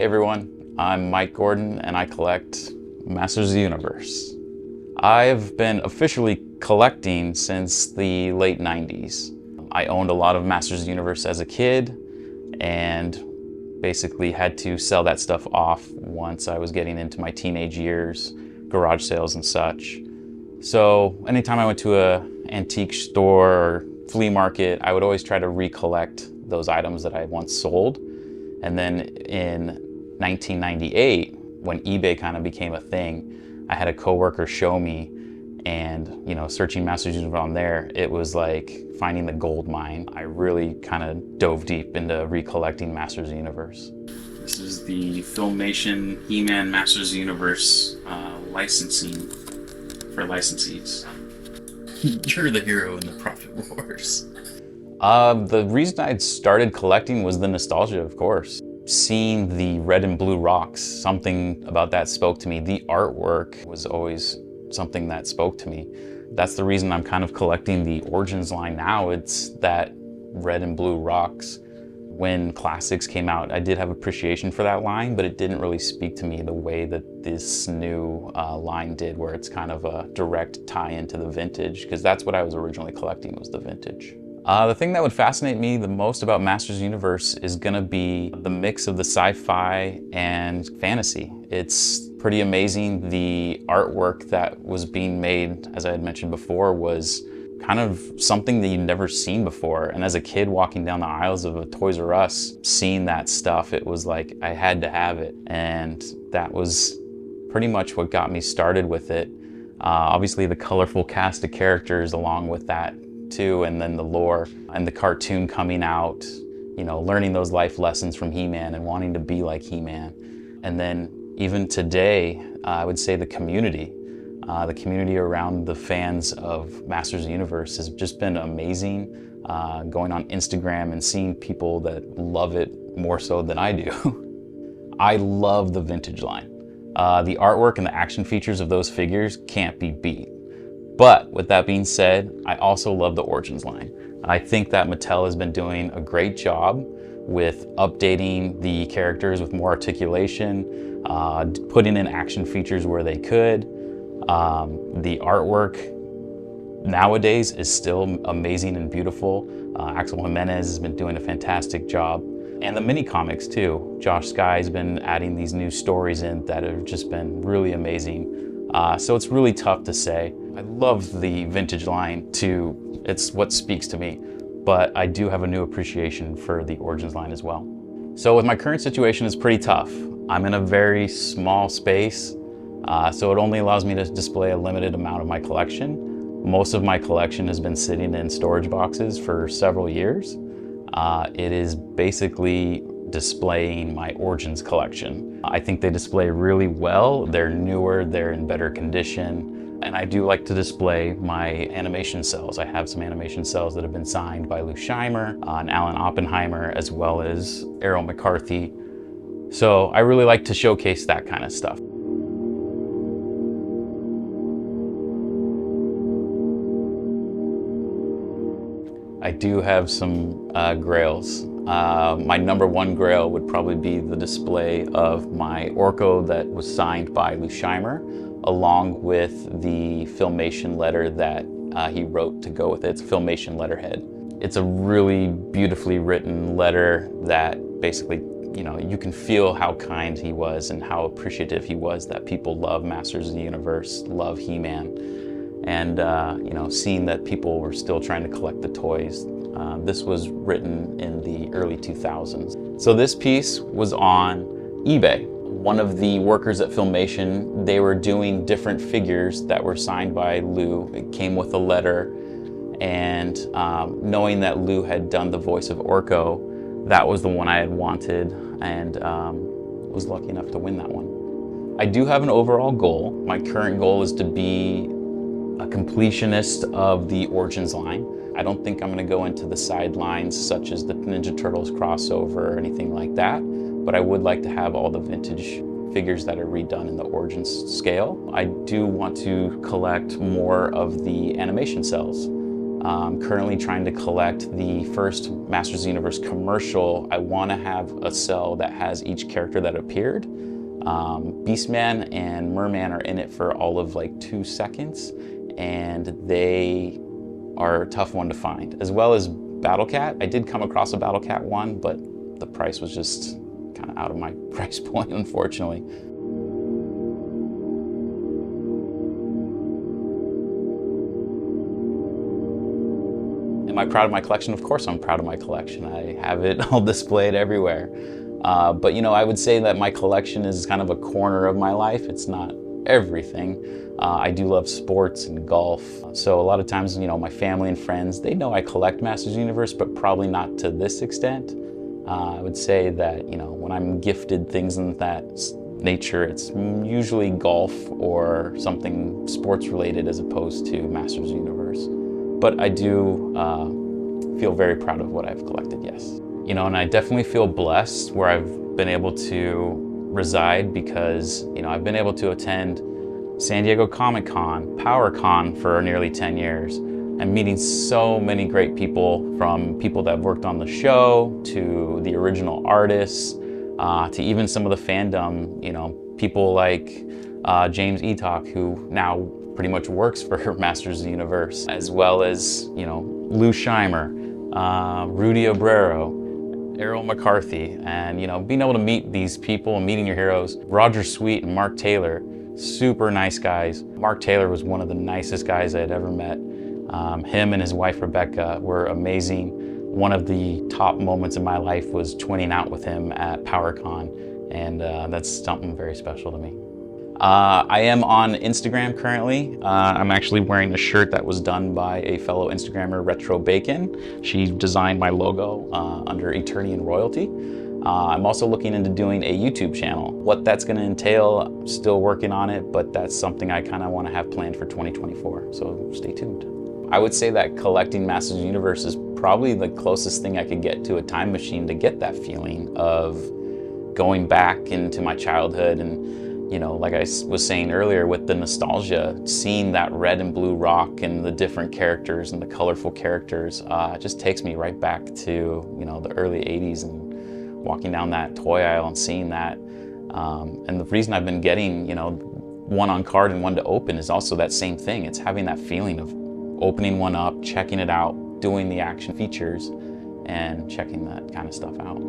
everyone, I'm Mike Gordon and I collect Masters of the Universe. I've been officially collecting since the late 90s. I owned a lot of Masters of the Universe as a kid and basically had to sell that stuff off once I was getting into my teenage years, garage sales and such. So anytime I went to an antique store or flea market, I would always try to recollect those items that I once sold. And then in 1998, when eBay kind of became a thing, I had a coworker show me, and searching Masters Universe on there, it was like finding the gold mine. I really kind of dove deep into recollecting Masters of the Universe. This is the Filmation He-Man Masters of the Universe licensing for licensees. You're the hero in the Profit Wars. The reason I started collecting was the nostalgia, of course. Seeing the red and blue rocks, something about that spoke to me. The artwork was always something that spoke to me. That's the reason I'm kind of collecting the Origins line now. It's that red and blue rocks. When Classics came out, I did have appreciation for that line, but it didn't really speak to me the way that this new line did, where it's kind of a direct tie into the vintage, because that's what I was originally collecting, was the vintage. The thing that would fascinate me the most about Masters of the Universe is gonna be the mix of the sci-fi and fantasy. It's pretty amazing. The artwork that was being made, as I had mentioned before, was kind of something that you'd never seen before. And as a kid walking down the aisles of a Toys R Us, seeing that stuff, it was like I had to have it. And that was pretty much what got me started with it. Obviously the colorful cast of characters along with that too, and then the lore and the cartoon coming out, learning those life lessons from He-Man and wanting to be like He-Man. And then even today, I would say the community around the fans of Masters of the Universe has just been amazing. Going on Instagram and seeing people that love it more so than I do. I love the vintage line. The artwork and the action features of those figures can't be beat. But with that being said, I also love the Origins line. I think that Mattel has been doing a great job with updating the characters with more articulation, putting in action features where they could. The artwork nowadays is still amazing and beautiful. Axel Jimenez has been doing a fantastic job. And the mini comics too. Josh Skye's been adding these new stories in that have just been really amazing. So it's really tough to say. I love the vintage line too. It's what speaks to me, but I do have a new appreciation for the Origins line as well. So with my current situation, it's pretty tough. I'm in a very small space, so it only allows me to display a limited amount of my collection. Most of my collection has been sitting in storage boxes for several years. It is basically displaying my Origins collection. I think they display really well. They're newer, they're in better condition. And I do like to display my animation cells. I have some animation cells that have been signed by Lou Scheimer and Alan Oppenheimer, as well as Errol McCarthy. So I really like to showcase that kind of stuff. I do have some Grails. My #1 Grail would probably be the display of my Orko that was signed by Lou Scheimer, along with the Filmation letter that he wrote to go with it. It's a Filmation letterhead. It's a really beautifully written letter that basically, you can feel how kind he was and how appreciative he was that people love Masters of the Universe, love He-Man. And seeing that people were still trying to collect the toys. This was written in the early 2000s. So this piece was on eBay. One of the workers at Filmation, they were doing different figures that were signed by Lou. It came with a letter, and knowing that Lou had done the voice of Orko, that was the one I had wanted, and was lucky enough to win that one. I do have an overall goal. My current goal is to be a completionist of the Origins line. I don't think I'm going to go into the sidelines such as the Ninja Turtles crossover or anything like that, but I would like to have all the vintage figures that are redone in the Origins scale. I do want to collect more of the animation cells. I'm currently trying to collect the first Masters of the Universe commercial. I want to have a cell that has each character that appeared. Beastman and Merman are in it for all of like 2 seconds, and they are a tough one to find, as well as Battlecat. I did come across a Battlecat one, but the price was just kind of out of my price point, unfortunately. Am I proud of my collection? Of course I'm proud of my collection. I have it all displayed everywhere. But you know, I would say that my collection is kind of a corner of my life. It's not everything. I do love sports and golf. So a lot of times, you know, my family and friends, they know I collect Masters of the Universe, but probably not to this extent. I would say that, you know, when I'm gifted things in that nature, it's usually golf or something sports related as opposed to Masters of the Universe. But I do feel very proud of what I've collected, yes. You know, and I definitely feel blessed where I've been able to reside because, you know, I've been able to attend San Diego Comic-Con, PowerCon for nearly 10 years, and meeting so many great people, from people that have worked on the show, to the original artists, to even some of the fandom, you know, people like James Eatock, who now pretty much works for Masters of the Universe, as well as, you know, Lou Scheimer, Rudy Obrero, Errol McCarthy, and, you know, being able to meet these people and meeting your heroes. Roger Sweet and Mark Taylor, super nice guys. Mark Taylor was one of the nicest guys I had ever met. Him and his wife Rebecca were amazing. One of the top moments in my life was twinning out with him at PowerCon, and that's something very special to me. I am on Instagram currently. I'm actually wearing a shirt that was done by a fellow Instagrammer, Retro Bacon. She designed my logo under Eternity and Royalty. I'm also looking into doing a YouTube channel. What that's going to entail, I'm still working on it, but that's something I kind of want to have planned for 2024, so stay tuned. I would say that collecting Masters of the Universe is probably the closest thing I could get to a time machine to get that feeling of going back into my childhood. And, you know, like I was saying earlier, with the nostalgia, seeing that red and blue rock and the different characters and the colorful characters, it just takes me right back to, you know, the early 80s and walking down that toy aisle and seeing that. And the reason I've been getting, you know, one on card and one to open is also that same thing. It's having that feeling of opening one up, checking it out, doing the action features, and checking that kind of stuff out.